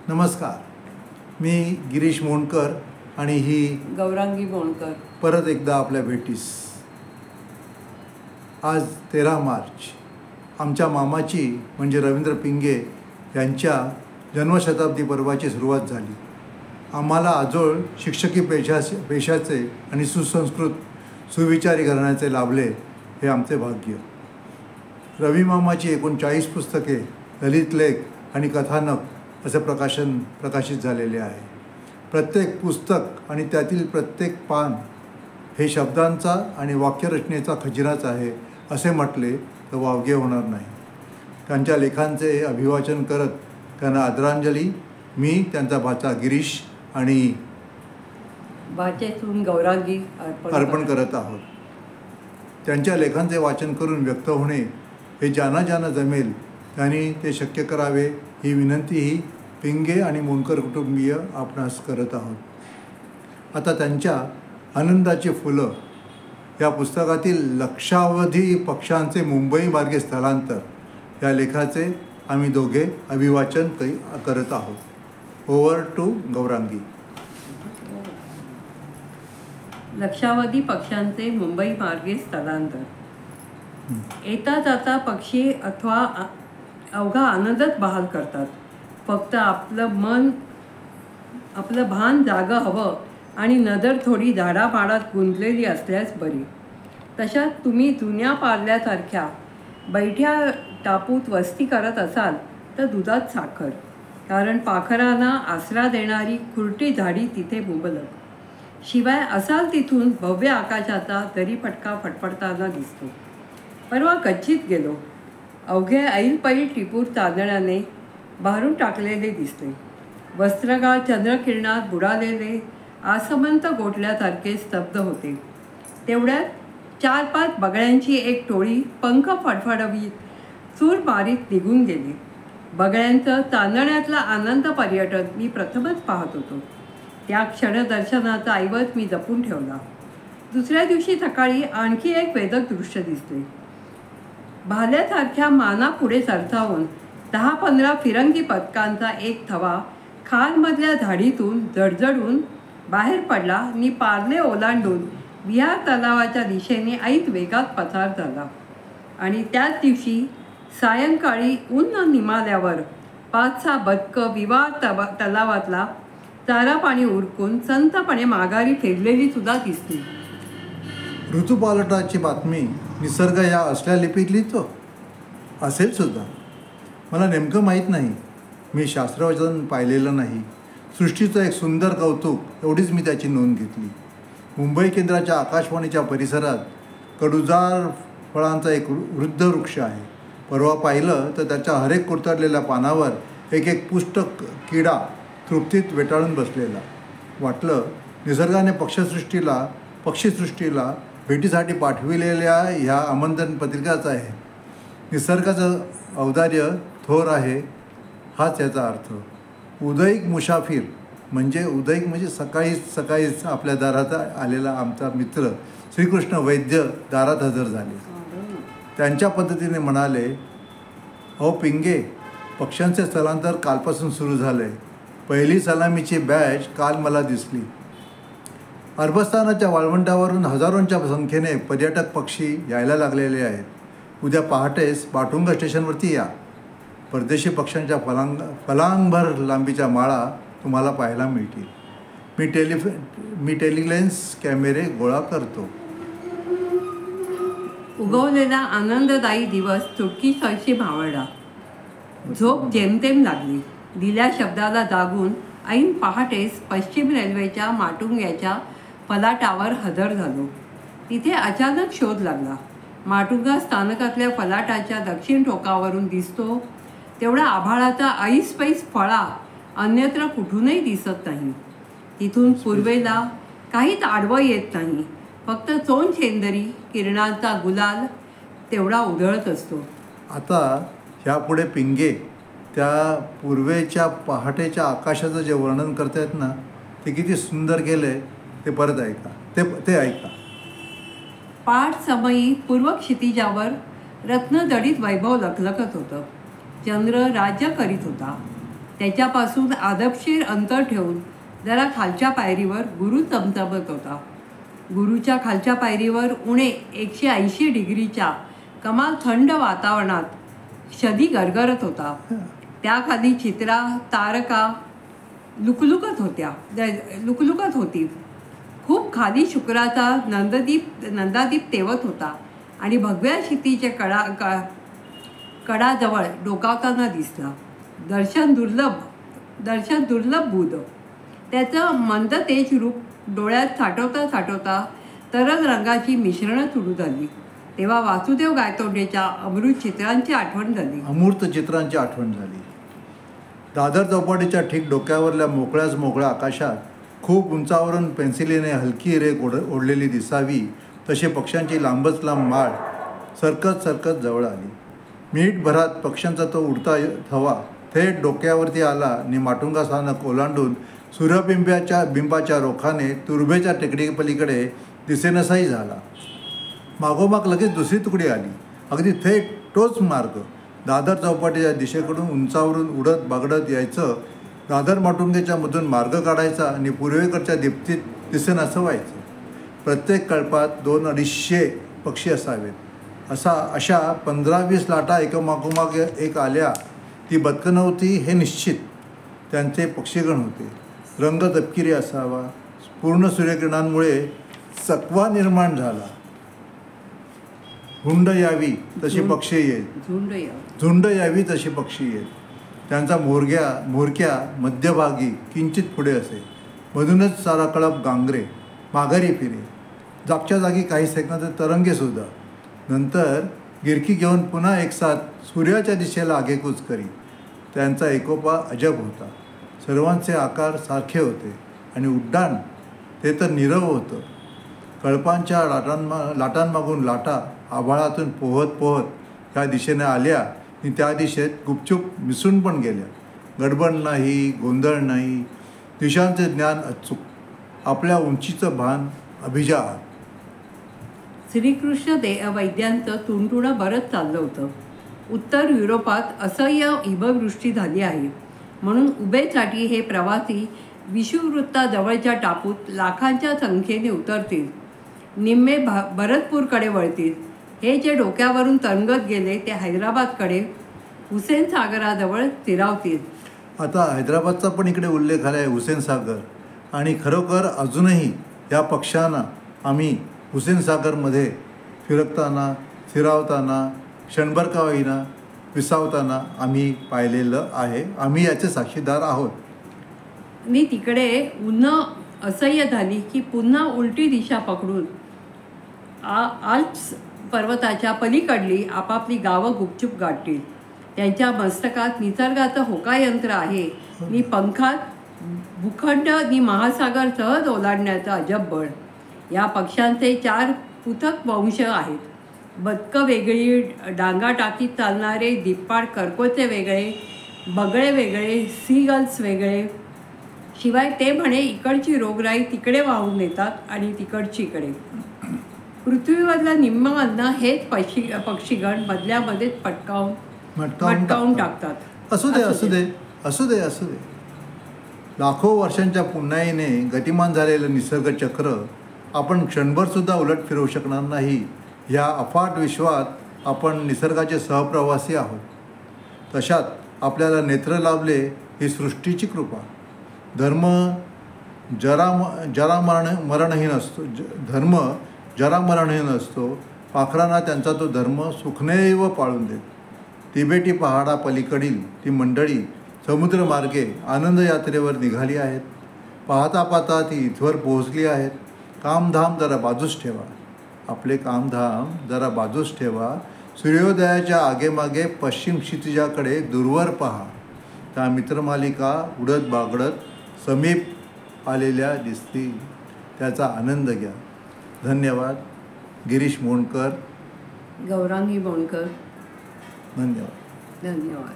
नमस्कार, मी गिरीश मोंडकर आणि ही गौरांगी मोंडकर परत एकदा आपल्या भेटीस. आज 13 मार्च आमच्या मामाची म्हणजे रवींद्र पिंगे यांच्या जन्मशताब्दी पर्वाची सुरुवात झाली. आम्हाला आजोळ शिक्षकी पेशाचे आणि सुसंस्कृत सुविचारी घराण्याचे लाभले हे आमचे भाग्य. रवी मामाची एकूण 40 पुस्तके, ललित लेख आणि कथानक असे प्रकाशित झालेले आहे. प्रत्येक पुस्तक आणि त्यातील प्रत्येक पान हे शब्दांचा आणि वाक्यरचनेचा खजिनाच आहे असे म्हटले तर वावगे होणार नाही. त्यांच्या लेखांचे अभिवाचन करत त्यांना आदरांजली मी, त्यांचा भाचा गिरीश आणि भाचेतून गौरांगी अर्पण करत आहोत. त्यांच्या लेखांचे वाचन करून व्यक्त होणे हे ज्यांना जमेल त्यांनी ते शक्य करावे ही विनंतीही पिंगे आणि मोंडकर कुटुंबीय आपणास करत आहोत. आता त्यांच्या आनंदाची फुलं या पुस्तकातील लक्षावधी पक्ष्यांचे मुंबई मार्गे स्थलांतर या लेखाचे आम्ही दोघे अभिवाचन करत आहोत. Over to Gaurangi. लक्षावधी पक्ष्यांचे मुंबई मार्गे स्थलांतर. येता जाता पक्षी अथवा अवघा आनंदच बहाल करतात. फक्त आपलं भान जागं हवं आणि नजर थोडी झाडापाडात गुंतलेली असल्यास बरी. तशात तुम्ही जुन्या पारल्यासारख्या बैठ्या टापूत वस्ती करत असाल तर दुधात साखर. कारण पाखरांना आसरा देणारी खुरटी झाडी तिथे मुबलक. शिवाय असाल तिथून भव्य आकाशाचा दरीफटका फटफडताना दिसतो. परवा गच्चीत गेलो. अवघे ऐलपैल टिपूर चांदण्याने भारून टाकलेले दिसले. वस्त्रगाळ चंद्रकिरणात बुडालेले आसमंत गोठल्यासारखे स्तब्ध होते. तेवढ्यात 4-5 बगळ्यांची एक टोळी पंख फडफडवीत सूर मारीत निघून गेली. बगळ्यांचं चांदण्यातला आनंद पर्यटन मी प्रथमच पाहत होतो. त्या क्षणदर्शनाचा ऐवज मी जपून ठेवला. दुसऱ्या दिवशी सकाळी आणखी एक वेदक दृश्य दिसले. भाल्यासारख्या माना पुढे सरसावून 10-15 फिरंगी पदकांचा एक थवा खालमधल्या झाडीतून जडजडून बाहेर पडला आणि पारले ओलांडून विहार तलावाच्या दिशेने ऐत वेगात पसार झाला. आणि त्याच दिवशी सायंकाळी उन्ह निमाल्यावर 5-6 बदकं विहार तलावातला चारा पाणी उरकून संतपणे माघारी फिरलेली सुद्धा दिसली. ऋतुपालटाची बातमी निसर्ग या असल्या लिपीत लिहितो असेल सुद्धा. मला नेमकं माहीत नाही. मी शास्त्रवचन पाहिलेलं नाही. सृष्टीचं एक सुंदर कौतुक एवढीच मी त्याची नोंद घेतली. मुंबई केंद्राच्या आकाशवाणीच्या परिसरात कडुजार फळांचा एक वृद्ध वृक्ष आहे. परवा पाहिलं तर त्याच्या हरेक कुरतडलेल्या पानावर एक पुष्ट किडा तृप्तीत वेटाळून बसलेला. वाटलं निसर्गाने पक्षीसृष्टीला भेटीसाठी पाठविलेल्या ह्या आमंत्रण पत्रिकाच आहे. निसर्गाचं औदार्य थोर आहे हाच याचा अर्थ. उदयिक मुसाफिर म्हणजे सकाळीच आपल्या दारात आलेला आमचा मित्र श्रीकृष्ण वैद्य दारात हजर झाले. त्यांच्या पद्धतीने म्हणाले, अहो पिंगे, पक्ष्यांचे स्थलांतर कालपासून सुरू झालं आहे. पहिली सलामीची बॅच काल मला दिसली. अरबस्तानाच्या वाळवंटावरून हजारोंच्या संख्येने पर्यटक पक्षी यायला लागलेले आहेत. उद्या पहाटेस बाटुंगा स्टेशनवरती या. परदेशी पक्ष्यांच्या फलांगभर लांबीच्या माळा तुम्हाला पाहायला मिळतील. मी टेलिलेन्स कॅमेरे गोळा करतो. उगवलेला आनंददायी दिवस चुटकी सरशी भावळला. झोप जेमतेम लागली. दिल्या शब्दाला जागून ऐन पहाटेस पश्चिम रेल्वेच्या माटुंग्याच्या फलाटावर हजर झालो. तिथे अचानक शोध लागला. माटुंगा स्थानकातल्या फलाटाच्या दक्षिण टोकावरून दिसतो तेवढा आभाळाचा ऐसपैस फळा अन्यत्र कुठूनही दिसत नाही. तिथून पूर्वेला काहीच आडवं येत नाही. फक्त चोनचेंदरी किरणांचा गुलाल तेवढा उधळत असतो. आता ह्यापुढे पिंगे त्या पूर्वेच्या पहाटेच्या आकाशाचं जे वर्णन करतायत ना ते किती सुंदर केलंय ते परत ऐका. ते ऐका. पाठ समयी पूर्व क्षितिजावर रत्नजडित वैभव लखलखत होतं. चंद्र राज्य करीत होता. त्याच्यापासून आदबशीर अंतर ठेवून जरा खालच्या पायरीवर गुरु चमचमत होता. गुरुच्या खालच्या पायरीवर उणे 180 डिग्रीच्या कमाल थंड वातावरणात शदी गरगरत होता. त्याखाली चित्रा तारका लुकलुकत होती. खूप खाली शुक्राचा नंदादीप तेवत होता आणि भगव्या क्षितीच्या कडाजवळ डोकावताना दिसला. दर्शन दुर्लभ बुध. त्याचं मंद तेज रूप डोळ्यात साठवता तरल रंगाची मिश्रणं सुरू झाली. तेव्हा वासुदेव गायतोंडेच्या अमृत चित्रांची आठवण झाली. दादर चौपाटीच्या ठीक डोक्यावरल्या मोकळ्या आकाशात खूप उंचावरून पेन्सिलीने हलकी रेघ ओढलेली दिसावी तशी पक्ष्यांची लांबच लांब माळ सरकत जवळ आली. मिनिटभरात पक्ष्यांचा तो उडता थवा थेट डोक्यावरती आला आणि माटुंगा स्थानक ओलांडून सूर्यबिंबाच्या रोखाने तुर्भेच्या टेकडीपलीकडे दिसेनसाही झाला. मागोमाग लगेच दुसरी तुकडी आली. अगदी थेट तोच मार्ग दादर चौपाटीच्या दिशेकडून उंचावरून उडत बागडत यायचं. दादर माटुंगेच्या मधून मार्ग काढायचा आणि पूर्वेकडच्या दीप्तीत दिसेनासं व्हायचं. प्रत्येक कळपात 200-250 पक्षी असावेत. अशा 15-20 लाटा एकामागोमाग एक आल्या. ती बदकं नव्हती हे निश्चित. त्यांचे पक्षीगण होते. रंग तपकिरी असावा. पूर्ण सूर्यकिरणांमुळे चकवा निर्माण झाला. झुंड यावी तशी पक्षी येत. त्यांचा मोरक्या मध्यभागी किंचित पुढे असे. मधूनच सारा कळप गांगरे माघारी फिरे. जागच्या जागी काही सेकंदाचे तरंगेसुद्धा. नंतर गिरकी घेऊन पुन्हा एकसाथ सूर्याच्या दिशेला आगेकूच करी. त्यांचा एकोपा अजब होता. सर्वांचे आकार सारखे होते आणि उड्डाण ते तर नीरव होतं. कळपांच्या लाटांमागून लाटा आभाळातून पोहत त्या दिशेने आल्या आणि त्या दिशेत गुपचूप मिसळून पण गेल्या. गडबड नाही, गोंधळ नाही. दिशांचे ज्ञान अचूक. आपल्या उंचीचं भान अभिजात. श्रीकृष्ण वैद्यांचं तुणतुणं बरंच चाललं होतं. उत्तर युरोपात असह्य हिमवृष्टी झाली आहे म्हणून उभेसाठी हे प्रवासी विषुववृत्ताजवळच्या टापूत लाखांच्या संख्येने उतरतील. निम्मे भरतपूरकडे वळतील. हे जे डोक्यावरून तरंगत गेले ते हैदराबादकडे हुसेन सागराजवळ स्थिरावतील. आता हैदराबादचा पण इकडे उल्लेख आला आहे, हुसेन सागर. आणि खरोखर अजूनही या पक्षांना आम्ही हुसेन सागरमध्ये फिरकताना, स्थिरावताना, क्षणभर का होईना विसावताना आम्ही पाहिलेलं आहे. आम्ही याचे साक्षीदार आहोत. आणि तिकडे उन्ह असह्य झाली की पुन्हा उलटी दिशा पकडून आल्प्स पर्वताच्या पलीकडली आपापली गावं गुपचूप गाठतील. त्यांच्या मस्तकात निसर्गाचं होकायंत्र आहे आणि पंखात भूखंड आणि महासागर सहज ओलांडण्याचं अजब बळ. या पक्ष्यांचे 4 पृथक वंश आहेत. बदकं वेगळी, डांगा टाकीत चालणारे दिप्पाड करकोचे वेगळे, बगळे वेगळे, सीगल्स वेगळे. शिवाय ते म्हणे इकडची रोगराई तिकडे वाहून नेतात आणि तिकडची इकडे. पृथ्वीवरला निम्म अन्न हेच पक्षीगण मधल्यामध्येच मटकावून टाकतात. असू दे. लाखो वर्षांच्या पुन्हाईने गतिमान झालेलं निसर्गचक्र आपण क्षणभरसुद्धा उलट फिरवू शकणार नाही. ह्या अफाट विश्वात आपण निसर्गाचे सहप्रवासी आहोत. तशात आपल्याला नेत्र लाभले ही सृष्टीची कृपा. धर्म जरामरणहीन असतो. पाखरांना त्यांचा तो धर्म सुखनेव पाळून देत. तिबेटी पहाडा पलीकडील ती मंडळी समुद्रमार्गे आनंद यात्रेवर निघाली आहेत. पाहता ती इथवर पोहोचली आहेत. कामधाम जरा बाजूस ठेवा. आपले कामधाम जरा बाजूस ठेवा. सूर्योदयाच्या आगेमागे पश्चिम क्षितिजाकडे दूरवर पहा. त्या मित्रमालिका उडत बागडत समीप आलेल्या दिसतील. त्याचा आनंद घ्या. धन्यवाद. गिरीश मोंडकर, गौरांगी मोंडकर. धन्यवाद.